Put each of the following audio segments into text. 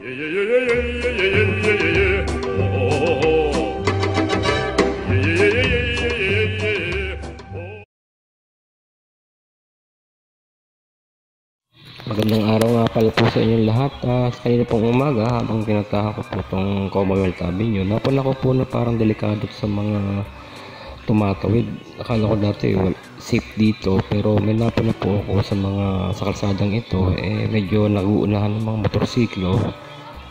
Magandang araw nga pala po sa inyong lahat. Sa kanina pong umaga habang tinataha ko po itong Commonwealth Avenue, napala ko po na parang delikado sa mga tumatawid. Akala ko dati safe dito, pero may napala po ako sa kalsadang ito, medyo nag-uunahan ng mga motorsiklo.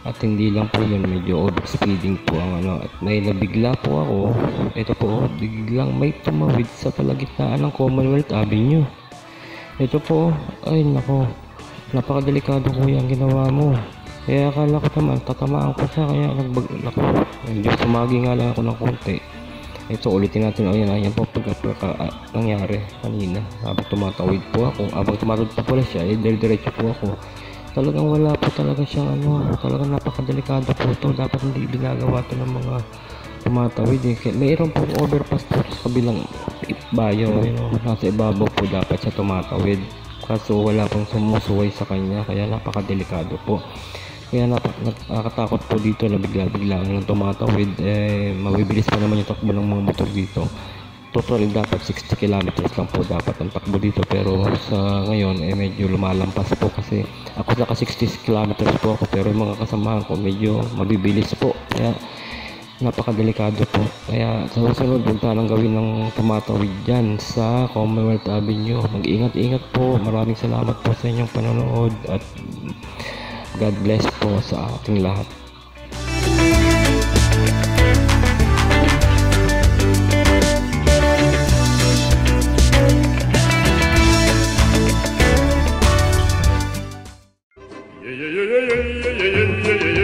At hindi lang po yun, medyo overspeeding po ang at may nabigla po ako. Ito po, biglang may tumawid sa kalagitnaan ng Commonwealth Avenue. Ito po, ay nako, napakadelikado kuya ang ginawa mo. Kaya akala ko naman tatamaan ko siya, kaya medyo sumagi nga lang ako ng konti. Ito ulitin natin. Ayan po nangyari kanina habang tumatawid po ako. Habang tumatawid pa pala siya, diretso po ako. Talagang wala po talaga siyang talagang napakadelikado po ito. Dapat hindi ginagawa ito ng mga tumatawid Mayroon po overpass po sa kabilang bayo, nasa ibabaw po dapat siya tumatawid. Kaso wala pong sumusuway sa kanya, kaya napakadelikado po. Kaya nakakatakot po dito na bigla-bigla lang tumatawid. Mabibilis pa naman yung takbo ng mga motor dito. Total dapat 60 kilometers lang po dapat ang takbo dito, pero sa ngayon medyo lumalampas po kasi ako naka 60 kilometers po ako, pero yung mga kasamahan ko medyo mabibilis po. Kaya napakadelikado po. Kaya sa susunod, huwag tanang gawin ng tumatawid dyan sa Commonwealth Avenue. Mag-ingat-ingat po. Maraming salamat po sa inyong panonood at God bless po sa ating lahat. Yeah, yeah, yeah, yeah, yeah, yeah, yeah, yeah, yeah.